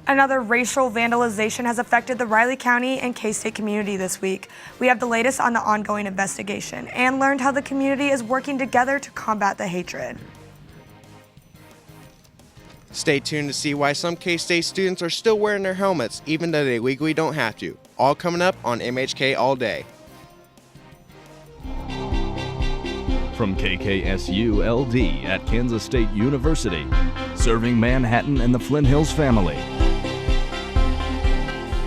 Another racial vandalization has affected the Riley County and K-State community this week. We have the latest on the ongoing investigation and learned how the community is working together to combat the hatred. Stay tuned to see why some K-State students are still wearing their helmets even though they legally don't have to. All coming up on MHK All Day. From KKSU LD at Kansas State University, serving Manhattan and the Flint Hills family.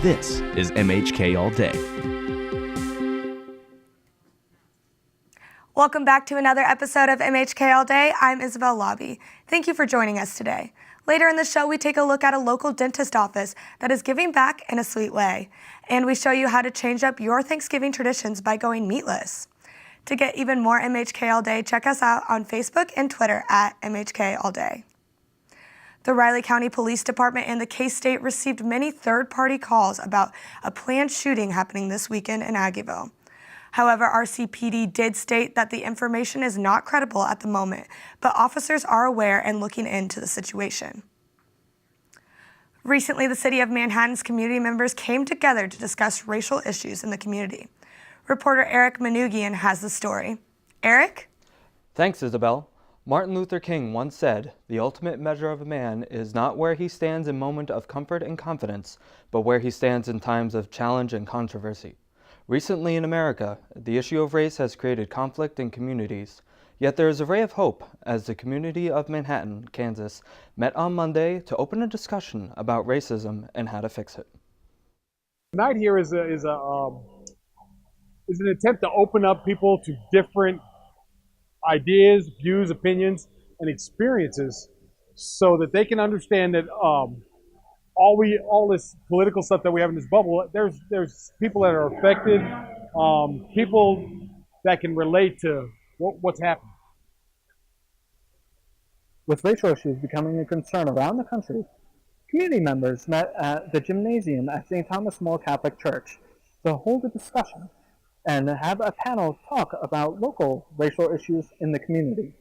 This is MHK All Day. Welcome back to another episode of MHK All Day. I'm Isabel Lobby. Thank you for joining us today. Later in the show, we take a look at a local dentist office that is giving back in a sweet way. And we show you how to change up your Thanksgiving traditions by going meatless. To get even more MHK All Day, check us out on Facebook and Twitter at MHK All Day. The Riley County Police Department and the K-State received many third-party calls about a planned shooting happening this weekend in Aggieville. However, RCPD did state that the information is not credible at the moment, but officers are aware and looking into the situation. Recently, the City of Manhattan's community members came together to discuss racial issues in the community. Reporter Eric Manoogian has the story. Eric? Thanks, Isabel. Martin Luther King once said, "The ultimate measure of a man is not where he stands in moment of comfort and confidence, but where he stands in times of challenge and controversy." Recently in America, the issue of race has created conflict in communities. Yet there is a ray of hope as the community of Manhattan, Kansas, met on Monday to open a discussion about racism and how to fix it. Tonight here is an attempt to open up people to different ideas, views, opinions, and experiences so that they can understand that all this political stuff that we have in this bubble, there's people that are affected, people that can relate to what's happening. With racial issues becoming a concern around the country, community members met at the gymnasium at St. Thomas More Catholic Church to hold a discussion and have a panel talk about local racial issues in the community.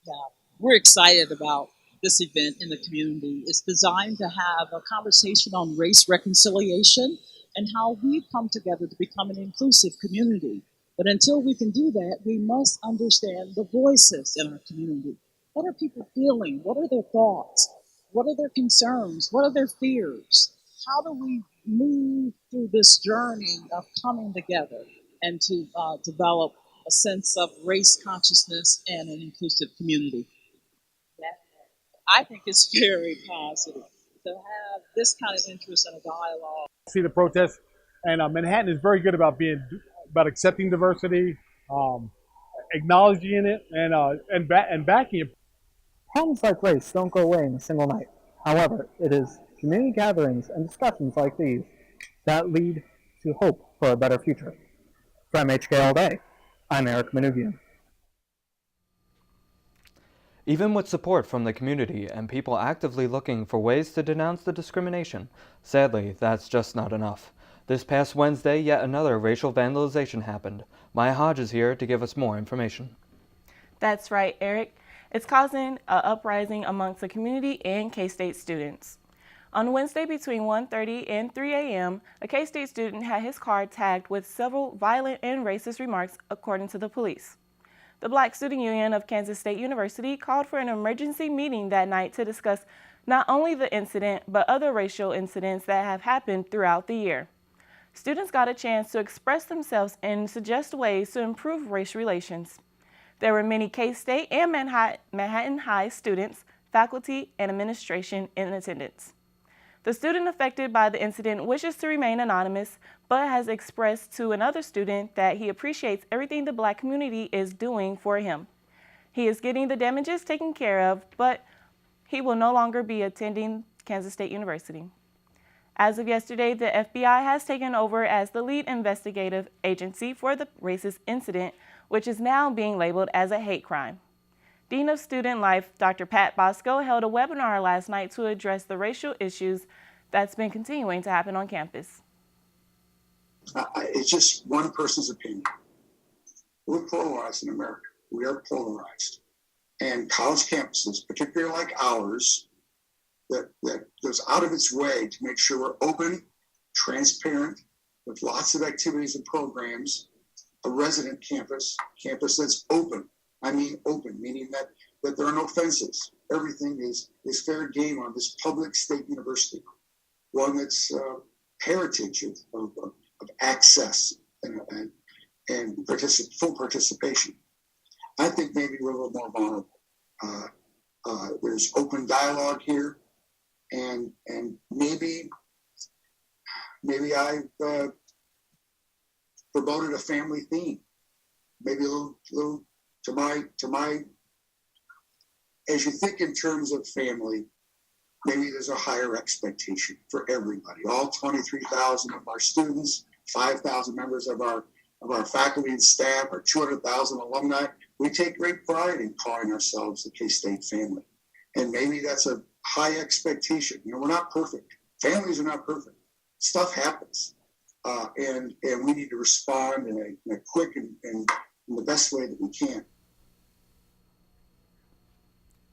Yeah, we're excited about this event in the community. It's designed to have a conversation on race reconciliation and how we come together to become an inclusive community. But until we can do that, we must understand the voices in our community. What are people feeling? What are their thoughts? What are their concerns? What are their fears? How do we move through this journey of coming together and to develop a sense of race consciousness and an inclusive community? I think it's very positive to have this kind of interest in a dialogue. See the protests, and Manhattan is very good about accepting diversity, acknowledging it, and backing it. Problems like race don't go away in a single night. However, it is community gatherings and discussions like these that lead to hope for a better future. From MHK All Day, I'm Eric Manoogian. Even with support from the community and people actively looking for ways to denounce the discrimination, sadly, that's just not enough. This past Wednesday, yet another racial vandalization happened. Maya Hodge is here to give us more information. That's right, Eric. It's causing an uprising amongst the community and K-State students. On Wednesday between 1:30 and 3 a.m., a K-State student had his car tagged with several violent and racist remarks, according to the police. The Black Student Union of Kansas State University called for an emergency meeting that night to discuss not only the incident, but other racial incidents that have happened throughout the year. Students got a chance to express themselves and suggest ways to improve race relations. There were many K-State and Manhattan High students, faculty, and administration in attendance. The student affected by the incident wishes to remain anonymous, but has expressed to another student that he appreciates everything the Black community is doing for him. He is getting the damages taken care of, but he will no longer be attending Kansas State University. As of yesterday, the FBI has taken over as the lead investigative agency for the racist incident, which is now being labeled as a hate crime. Dean of Student Life, Dr. Pat Bosco, held a webinar last night to address the racial issues that's been continuing to happen on campus. It's just one person's opinion. We're polarized in America. We are polarized. And college campuses, particularly like ours, that goes out of its way to make sure we're open, transparent, with lots of activities and programs, a resident campus that's open. I mean open, meaning that there are no fences. Everything is fair game on this public state university, one that's heritage of access and full participation. I think maybe we're a little more vulnerable. There's open dialogue here, and maybe I've promoted a family theme. Maybe a little to my. As you think in terms of family, maybe there's a higher expectation for everybody. All 23,000 of our students, 5,000 members of our faculty and staff, our 200,000 alumni. We take great pride in calling ourselves the K-State family. And maybe that's a high expectation. We're not perfect. Families are not perfect. Stuff happens. And we need to respond in a quick and in the best way that we can.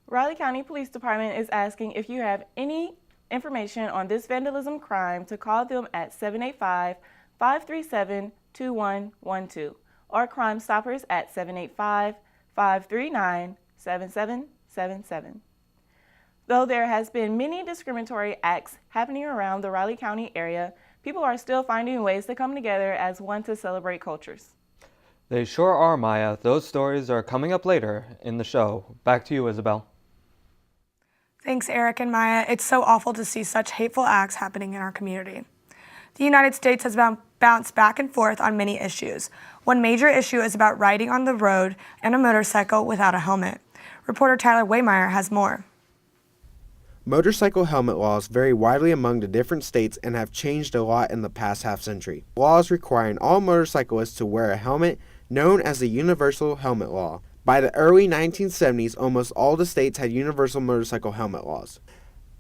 Raleigh County Police Department is asking if you have any information on this vandalism crime to call them at 785-537-2112 or Crime Stoppers at 785-539-7777. Though there has been many discriminatory acts happening around the Raleigh County area, people are still finding ways to come together as one to celebrate cultures. They sure are, Maya. Those stories are coming up later in the show. Back to you, Isabel. Thanks, Eric and Maya. It's so awful to see such hateful acts happening in our community. The United States has bounced back and forth on many issues. One major issue is about riding on the road in a motorcycle without a helmet. Reporter Tyler Waymeyer has more. Motorcycle helmet laws vary widely among the different states and have changed a lot in the past half-century. Laws requiring all motorcyclists to wear a helmet, known as the Universal Helmet Law. By the early 1970s, almost all the states had universal motorcycle helmet laws.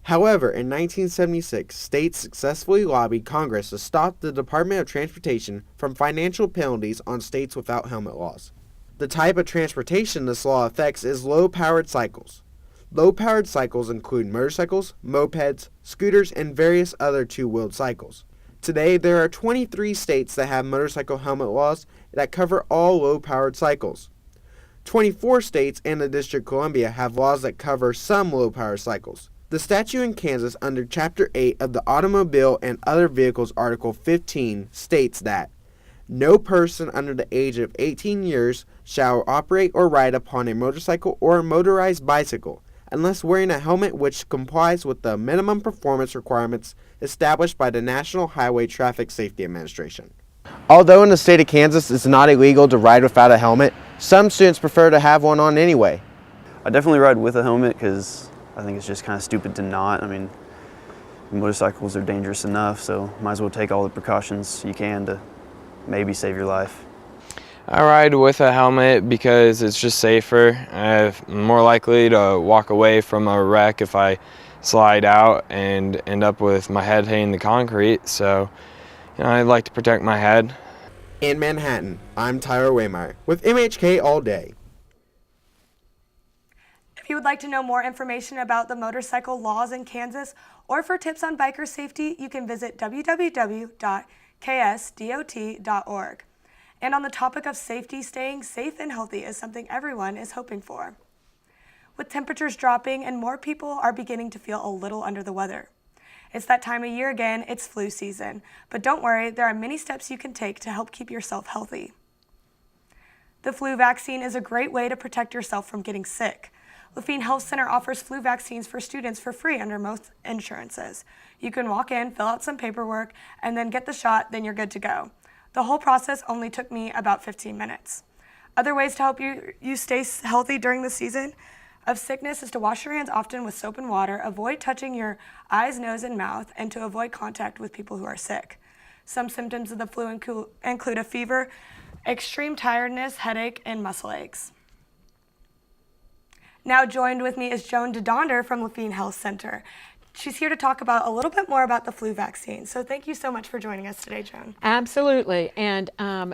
However, in 1976, states successfully lobbied Congress to stop the Department of Transportation from financial penalties on states without helmet laws. The type of transportation this law affects is low-powered cycles. Low-powered cycles include motorcycles, mopeds, scooters, and various other two-wheeled cycles. Today, there are 23 states that have motorcycle helmet laws that cover all low-powered cycles. 24 states and the District of Columbia have laws that cover some low-power cycles. The statute in Kansas under Chapter 8 of the Automobile and Other Vehicles Article 15 states that no person under the age of 18 years shall operate or ride upon a motorcycle or motorized bicycle unless wearing a helmet which complies with the minimum performance requirements established by the National Highway Traffic Safety Administration. Although in the state of Kansas it's not illegal to ride without a helmet, some students prefer to have one on anyway. I definitely ride with a helmet because I think it's just kind of stupid to not. I mean, motorcycles are dangerous enough, so might as well take all the precautions you can to maybe save your life. I ride with a helmet because it's just safer. I'm more likely to walk away from a wreck if I slide out and end up with my head hitting the concrete, so I like to protect my head. In Manhattan, I'm Tyler Waymeyer with MHK All Day. If you would like to know more information about the motorcycle laws in Kansas or for tips on biker safety, you can visit www.ksdot.org. And on the topic of safety, staying safe and healthy is something everyone is hoping for. With temperatures dropping and more people are beginning to feel a little under the weather. It's that time of year again, it's flu season. But don't worry, there are many steps you can take to help keep yourself healthy. The flu vaccine is a great way to protect yourself from getting sick. Lafayette Health Center offers flu vaccines for students for free under most insurances. You can walk in, fill out some paperwork, and then get the shot, then you're good to go. The whole process only took me about 15 minutes. Other ways to help you stay healthy during the season of sickness is to wash your hands often with soap and water, avoid touching your eyes, nose, and mouth, and to avoid contact with people who are sick. Some symptoms of the flu include a fever, extreme tiredness, headache, and muscle aches. Now joined with me is Joan DeDonder from Lafayette Health Center. She's here to talk about a little bit more about the flu vaccine. So thank you so much for joining us today, Joan. Absolutely. And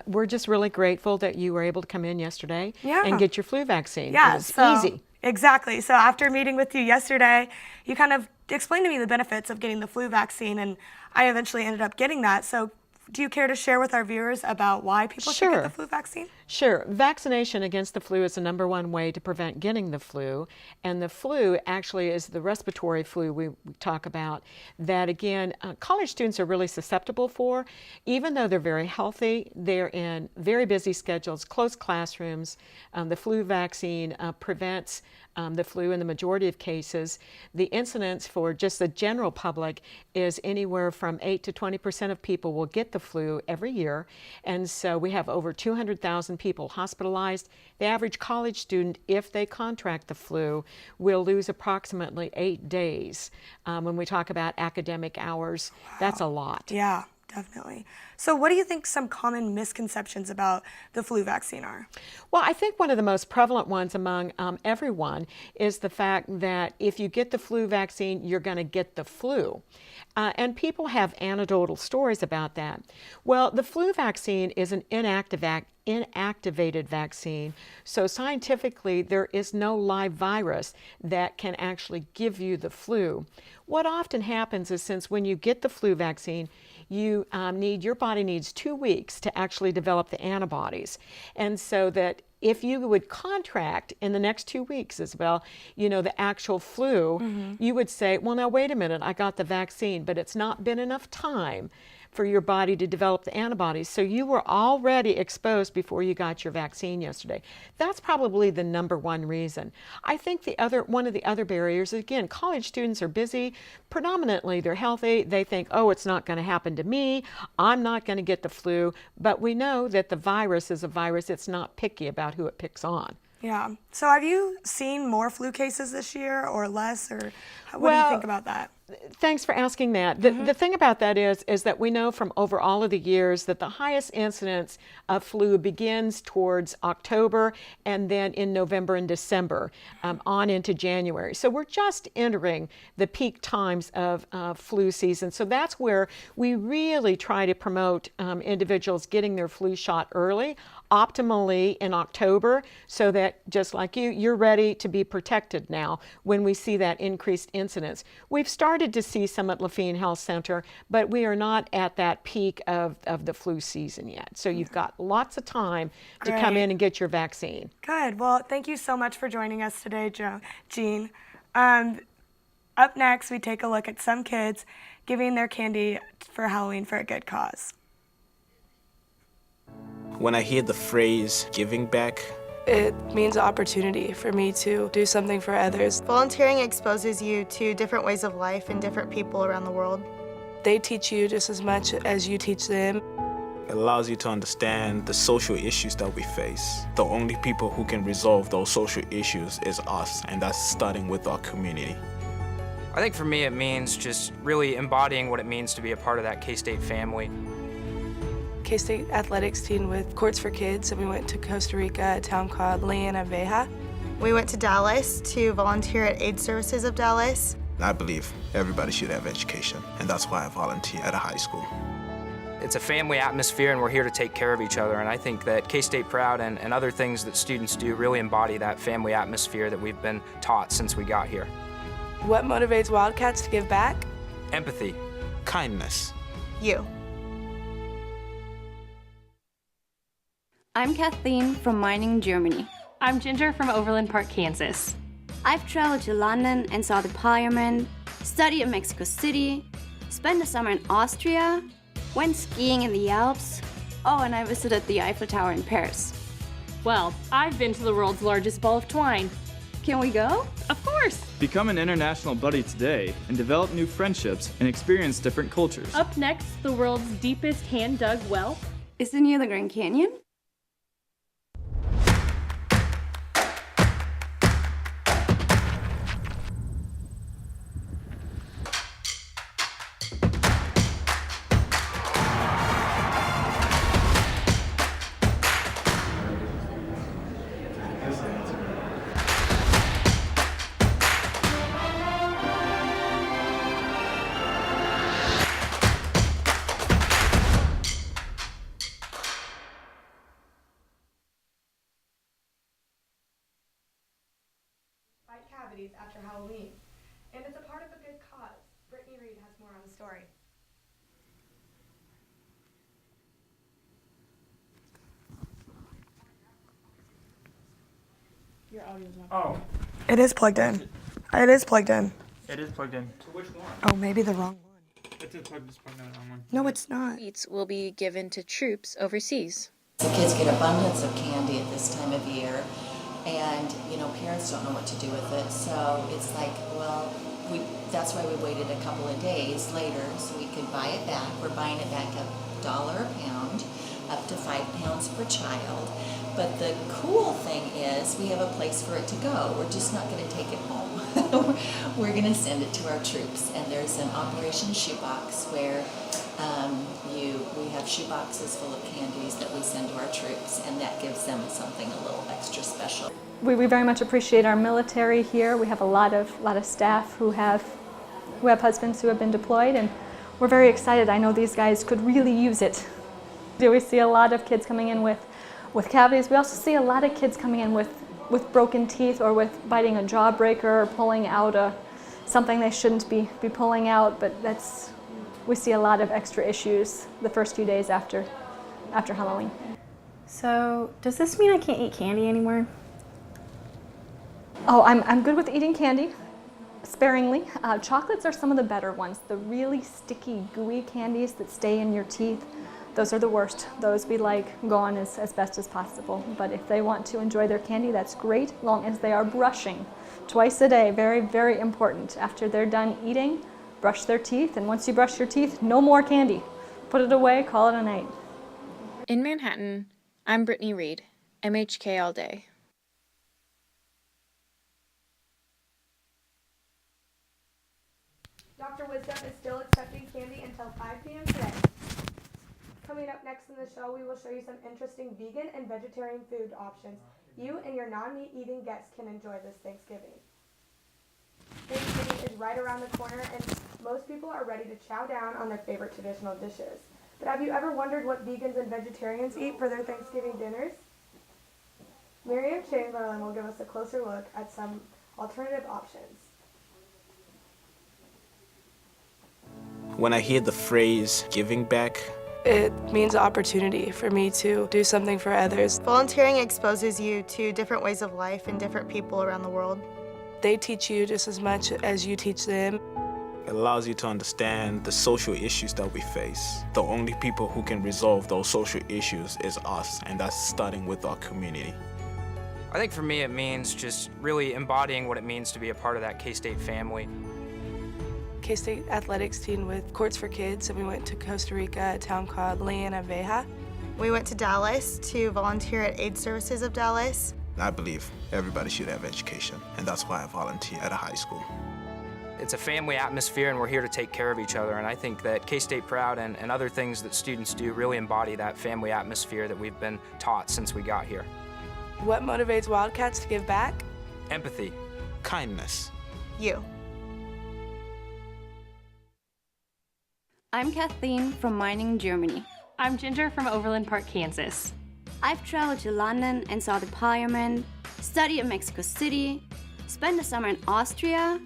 we're just really grateful that you were able to come in yesterday and get your flu vaccine. Yeah, it was easy. Exactly. So after meeting with you yesterday, you kind of explained to me the benefits of getting the flu vaccine, and I eventually ended up getting that. So do you care to share with our viewers about why people should get the flu vaccine? Sure. Vaccination against the flu is the #1 way to prevent getting the flu. And the flu actually is the respiratory flu we talk about that, again, college students are really susceptible for. Even though they're very healthy, they're in very busy schedules, closed classrooms. The flu vaccine prevents the flu in the majority of cases. The incidence for just the general public is anywhere from 8 to 20% of people will get the flu every year. And so we have over 200,000 people hospitalized. The average college student, if they contract the flu, will lose approximately 8 days. When we talk about academic hours, that's a lot. Yeah. Definitely. So what do you think some common misconceptions about the flu vaccine are? Well, I think one of the most prevalent ones among everyone is the fact that if you get the flu vaccine, you're going to get the flu. And people have anecdotal stories about that. Well, the flu vaccine is an inactivated vaccine. So scientifically, there is no live virus that can actually give you the flu. What often happens is, since when you get the flu vaccine, your body needs 2 weeks to actually develop the antibodies. And so that if you would contract in the next 2 weeks, Isabel, the actual flu, you would say, well, now wait a minute, I got the vaccine, but it's not been enough time for your body to develop the antibodies. So you were already exposed before you got your vaccine yesterday. That's probably the #1 reason. I think one of the other barriers, again, college students are busy. Predominantly, they're healthy. They think, oh, it's not going to happen to me. I'm not going to get the flu. But we know that the virus is a virus. It's not picky about who it picks on. Yeah. So have you seen more flu cases this year or less, or what do you think about that? Thanks for asking that. The thing about that is that we know from over all of the years that the highest incidence of flu begins towards October and then in November and December on into January. So we're just entering the peak times of flu season. So that's where we really try to promote individuals getting their flu shot early, optimally in October, so that just like you're ready to be protected now when we see that increased incidence. We've started to see some at Lafayette Health Center, but we are not at that peak of the flu season yet. So you've got lots of time to come in and get your vaccine. Good. Well, thank you so much for joining us today, Jean. Up next, we take a look at some kids giving their candy for Halloween for a good cause. When I hear the phrase giving back, it means an opportunity for me to do something for others. Volunteering exposes you to different ways of life and different people around the world. They teach you just as much as you teach them. It allows you to understand the social issues that we face. The only people who can resolve those social issues is us, and that's starting with our community. I think for me it means just really embodying what it means to be a part of that K-State family. K-State athletics team with Courts for Kids, and we went to Costa Rica, a town called Liana Veja. We went to Dallas to volunteer at Aid Services of Dallas. I believe everybody should have education, and that's why I volunteer at a high school. It's a family atmosphere, and we're here to take care of each other, and I think that K-State Proud and other things that students do really embody that family atmosphere that we've been taught since we got here. What motivates Wildcats to give back? Empathy. Kindness. You. I'm Kathleen from Meiningen, Germany. I'm Ginger from Overland Park, Kansas. I've traveled to London and saw the Parliament, studied in Mexico City, spent the summer in Austria, went skiing in the Alps, and I visited the Eiffel Tower in Paris. Well, I've been to the world's largest ball of twine. Can we go? Of course! Become an international buddy today and develop new friendships and experience different cultures. Up next, the world's deepest hand-dug well. Is it near the Grand Canyon? cavities after Halloween. And it's a part of a good cause. Brittany Reed has more on the story. Your audio's not. Oh. It is plugged in. It is plugged in. It is plugged in. To which one? Oh, maybe the wrong one. It's plugged in the wrong one. No, it's not. Sweets will be given to troops overseas. The kids get abundance of candy at this time of year, and parents don't know what to do with it. So it's like, well, that's why we waited a couple of days later so we could buy it back. We're buying it back $1 a pound, up to 5 pounds per child. But the cool thing is we have a place for it to go. We're just not going to take it home. We're going to send it to our troops. And there's an Operation Shoebox where we have shoe boxes full of candies that we send to our troops, and that gives them something a little extra special. We very much appreciate our military here. We have a lot of staff who have husbands who have been deployed, and we're very excited. I know these guys could really use it. We see a lot of kids coming in with cavities. We also see a lot of kids coming in with broken teeth or with biting a jawbreaker or pulling out something they shouldn't be pulling out, but we see a lot of extra issues the first few days after Halloween. So, does this mean I can't eat candy anymore? Oh, I'm good with eating candy, sparingly. Chocolates are some of the better ones. The really sticky, gooey candies that stay in your teeth, those are the worst. Those we like gone as best as possible. But if they want to enjoy their candy, that's great, long as they are brushing twice a day. Very, very important. After they're done eating, brush their teeth, and once you brush your teeth, no more candy. Put it away, call it a night. In Manhattan, I'm Brittany Reed, MHK All Day. Dr. Wisdom is still accepting candy until 5 p.m. today. Coming up next in the show, we will show you some interesting vegan and vegetarian food options you and your non-meat eating guests can enjoy this Thanksgiving. Thanksgiving is right around the corner, and most people are ready to chow down on their favorite traditional dishes. But have you ever wondered what vegans and vegetarians eat for their Thanksgiving dinners? Miriam Chamberlain will give us a closer look at some alternative options. When I hear the phrase giving back, it means opportunity for me to do something for others. Volunteering exposes you to different ways of life and different people around the world. They teach you just as much as you teach them. it allows you to understand the social issues that we face. The only people who can resolve those social issues is us, and that's starting with our community. I think for me it means just really embodying what it means to be a part of that K-State family. K-State athletics team with Courts for Kids, and we went to Costa Rica, a town called Veja. We went to Dallas to volunteer at Aid Services of Dallas. I believe everybody should have education, and that's why I volunteer at a high school. It's a family atmosphere, and we're here to take care of each other, and I think that K-State Proud and other things that students do really embody that family atmosphere that we've been taught since we got here. What motivates Wildcats to give back? Empathy. Kindness. You. I'm Kathleen from Meiningen, Germany. I'm Ginger from Overland Park, Kansas. I've traveled to London and saw the Parliament, studied in Mexico City, spent the summer in Austria,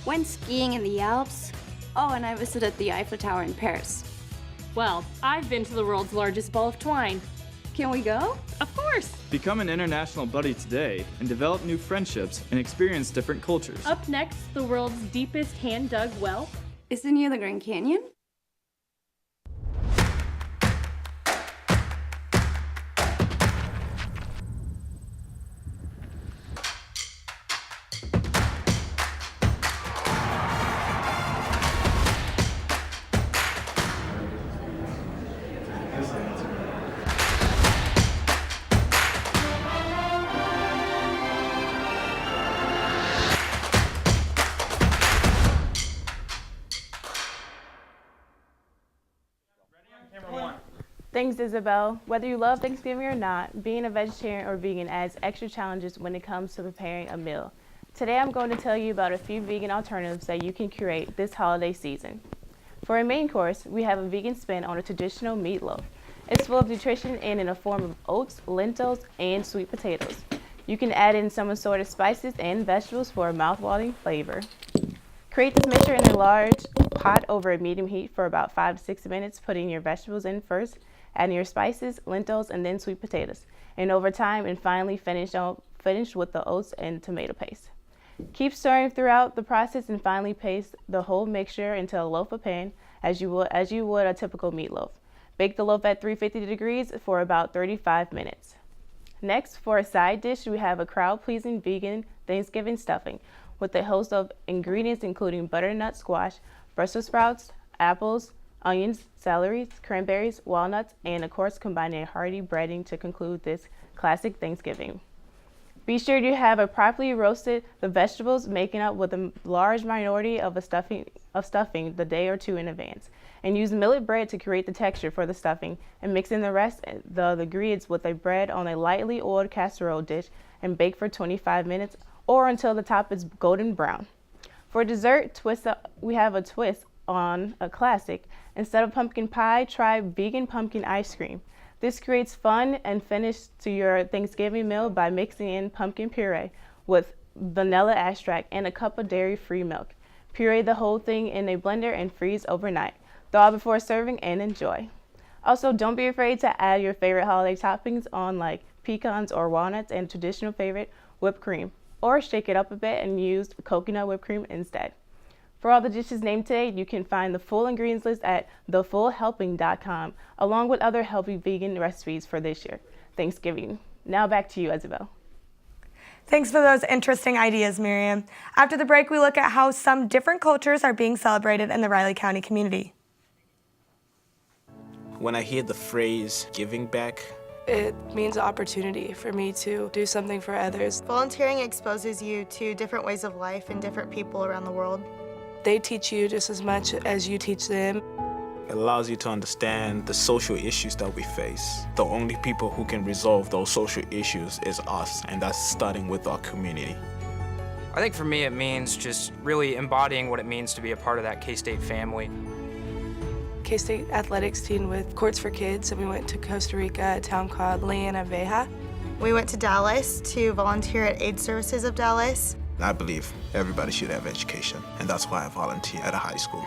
went skiing in the Alps, and I visited the Eiffel Tower in Paris. Well, I've been to the world's largest ball of twine. Can we go? Of course! Become an international buddy today and develop new friendships and experience different cultures. Up next, the world's deepest hand-dug well. Is it near the Grand Canyon? Thanks, Isabel. Whether you love Thanksgiving or not, being a vegetarian or vegan adds extra challenges when it comes to preparing a meal. Today I'm going to tell you about a few vegan alternatives that you can curate this holiday season. For a main course, we have a vegan spin on a traditional meatloaf. It's full of nutrition and in a form of oats, lentils, and sweet potatoes. You can add in some assorted spices and vegetables for a mouth-watering flavor. Create this mixture in a large pot over a medium heat for about 5 to 6 minutes, putting your vegetables in first, adding your spices, lentils, and then sweet potatoes. And over time, and finally finish with the oats and tomato paste. Keep stirring throughout the process and finally paste the whole mixture into a loaf of pan as you would a typical meatloaf. Bake the loaf at 350 degrees for about 35 minutes. Next, for a side dish, we have a crowd-pleasing vegan Thanksgiving stuffing with a host of ingredients including butternut squash, Brussels sprouts, apples, onions, celery, cranberries, walnuts, and of course combining a hearty breading to conclude this classic Thanksgiving. Be sure you have a properly roasted the vegetables, making up with a large minority of stuffing the day or two in advance. And use millet bread to create the texture for the stuffing, and mix in the rest of the ingredients with a bread on a lightly oiled casserole dish and bake for 25 minutes or until the top is golden brown. For dessert, we have a twist on a classic. Instead of pumpkin pie, try vegan pumpkin ice cream. This creates fun and finish to your Thanksgiving meal by mixing in pumpkin puree with vanilla extract and a cup of dairy-free milk. Puree the whole thing in a blender and freeze overnight. Thaw before serving and enjoy. Also, don't be afraid to add your favorite holiday toppings on like pecans or walnuts and traditional favorite whipped cream, or shake it up a bit and use coconut whipped cream instead. For all the dishes named today, you can find the full ingredients list at thefullhelping.com, along with other healthy vegan recipes for this year, Thanksgiving. Now back to you, Isabel. Thanks for those interesting ideas, Miriam. After the break, we look at how some different cultures are being celebrated in the Riley County community. When I hear the phrase giving back, it means opportunity for me to do something for others. Volunteering exposes you to different ways of life and different people around the world. They teach you just as much as you teach them. it allows you to understand the social issues that we face. The only people who can resolve those social issues is us, and that's starting with our community. I think for me it means just really embodying what it means to be a part of that K-State family. K-State athletics team with Courts for Kids, and we went to Costa Rica, a town called Veja. We went to Dallas to volunteer at Aid Services of Dallas. I believe everybody should have education, and that's why I volunteer at a high school.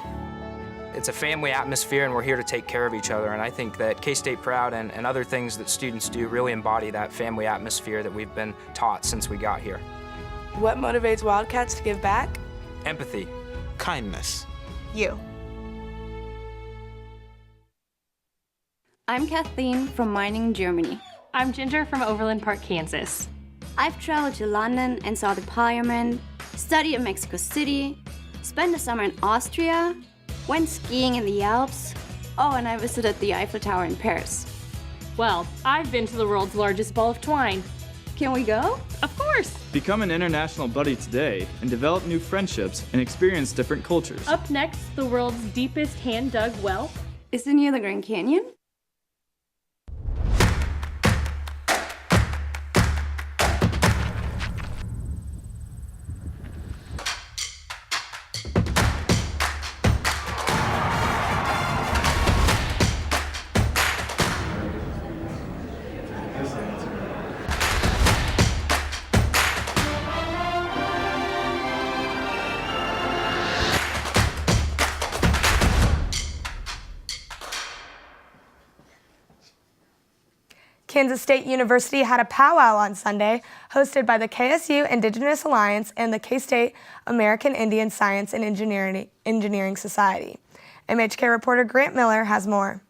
It's a family atmosphere, and we're here to take care of each other, and I think that K-State Proud and other things that students do really embody that family atmosphere that we've been taught since we got here. What motivates Wildcats to give back? Empathy. Kindness. You. I'm Kathleen from Meiningen, Germany. I'm Ginger from Overland Park, Kansas. I've traveled to London and saw the Parliament, studied in Mexico City, spent the summer in Austria, went skiing in the Alps, and I visited the Eiffel Tower in Paris. Well, I've been to the world's largest ball of twine. Can we go? Of course! Become an international buddy today and develop new friendships and experience different cultures. Up next, the world's deepest hand-dug well. Is it near the Grand Canyon? Kansas State University had a powwow on Sunday, hosted by the KSU Indigenous Alliance and the K-State American Indian Science and Engineering Society. MHK reporter Grant Miller has more.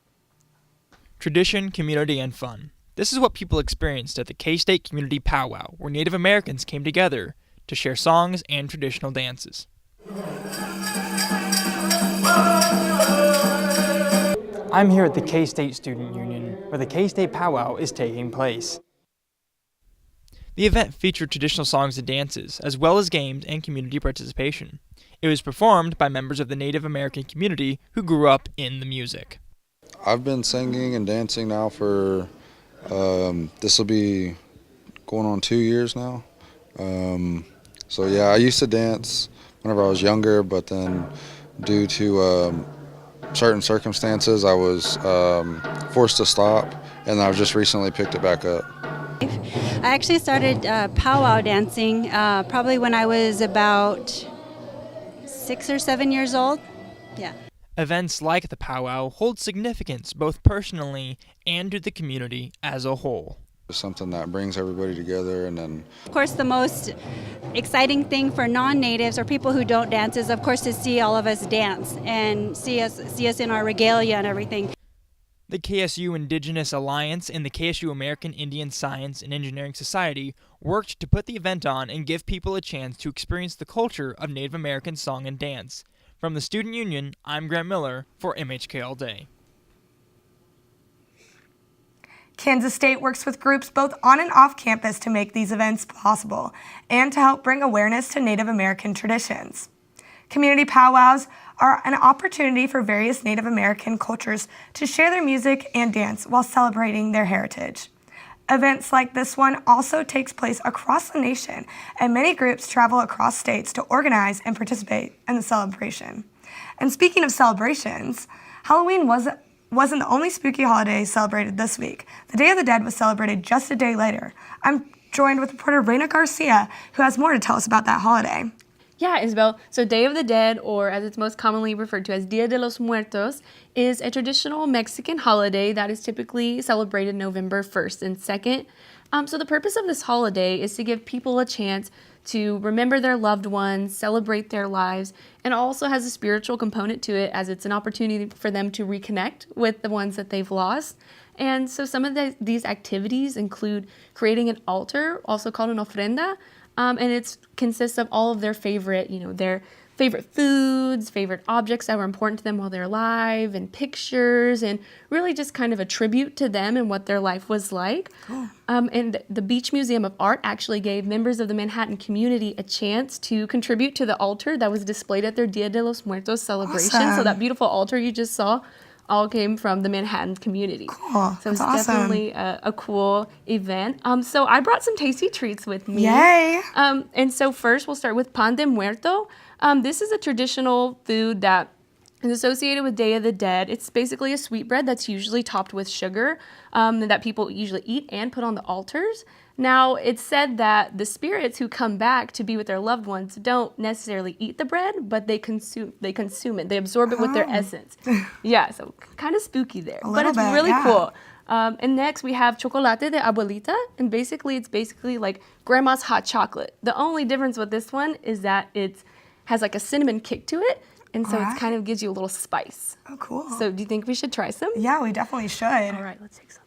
Tradition, community, and fun. This is what people experienced at the K-State Community Powwow, where Native Americans came together to share songs and traditional dances. I'm here at the K-State Student Union, where the K-State Powwow is taking place. The event featured traditional songs and dances, as well as games and community participation. It was performed by members of the Native American community who grew up in the music. I've been singing and dancing now for, this will be going on 2 years now. So yeah, I used to dance whenever I was younger, but then due to certain circumstances, I was forced to stop, and I've just recently picked it back up. I actually started powwow dancing probably when I was about 6 or 7 years old. Yeah. Events like the powwow hold significance both personally and to the community as a whole. Something that brings everybody together, and then Of course, the most exciting thing for non-natives or people who don't dance is, of course, to see all of us dance and see us in our regalia and everything. The KSU Indigenous Alliance and the KSU American Indian Science and Engineering Society worked to put the event on and give people a chance to experience the culture of Native American song and dance. From the Student Union, I'm Grant Miller for MHK All Day. Kansas State works with groups both on and off campus to make these events possible and to help bring awareness to Native American traditions. Community powwows are an opportunity for various Native American cultures to share their music and dance while celebrating their heritage. Events like this one also takes place across the nation, and many groups travel across states to organize and participate in the celebration. And speaking of celebrations, Halloween wasn't the only spooky holiday celebrated this week. The Day of the Dead was celebrated just a day later. I'm joined with reporter Reina Garcia, who has more to tell us about that holiday. Yeah, Isabel. So Day of the Dead, or as it's most commonly referred to as Dia de los Muertos, is a traditional Mexican holiday that is typically celebrated November 1st and 2nd. So the purpose of this holiday is to give people a chance to remember their loved ones, celebrate their lives, and also has a spiritual component to it as it's an opportunity for them to reconnect with the ones that they've lost. And so some of these activities include creating an altar, also called an ofrenda, and it consists of all of their favorite foods, favorite objects that were important to them while they're alive, and pictures, and really just kind of a tribute to them and what their life was like. Cool. And the Beach Museum of Art actually gave members of the Manhattan community a chance to contribute to the altar that was displayed at their Dia de los Muertos celebration. Awesome. So that beautiful altar you just saw all came from the Manhattan community. Cool. So it's That's awesome. definitely a cool event. So I brought some tasty treats with me. Yay! And so first we'll start with pan de muerto. This is a traditional food that is associated with Day of the Dead. It's basically a sweetbread that's usually topped with sugar that people usually eat and put on the altars. Now, it's said that the spirits who come back to be with their loved ones don't necessarily eat the bread, but they consume it. They absorb it with their essence. Yeah, so kind of spooky there. But it's really cool. And next we have chocolate de abuelita, and it's basically like grandma's hot chocolate. The only difference with this one is that it has like a cinnamon kick to it, and so it kind of gives you a little spice. Oh, cool. So do you think we should try some? Yeah, we definitely should. All right, let's take some.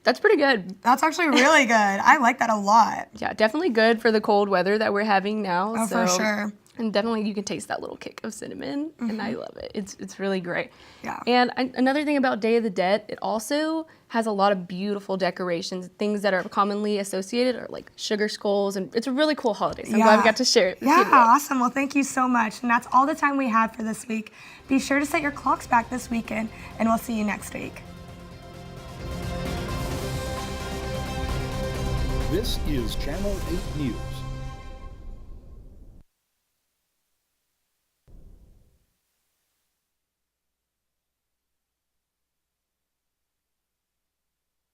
That's pretty good. That's actually really good. I like that a lot. Yeah, definitely good for the cold weather that we're having now. Oh, for sure. And definitely you can taste that little kick of cinnamon, and I love it. It's really great. Yeah. And another thing about Day of the Dead, it also has a lot of beautiful decorations. Things that are commonly associated are like sugar skulls, and it's a really cool holiday. So I'm glad we got to share it with you Yeah, today. awesome. Well, thank you so much. And that's all the time we have for this week. Be sure to set your clocks back this weekend, and we'll see you next week. This is Channel 8 News.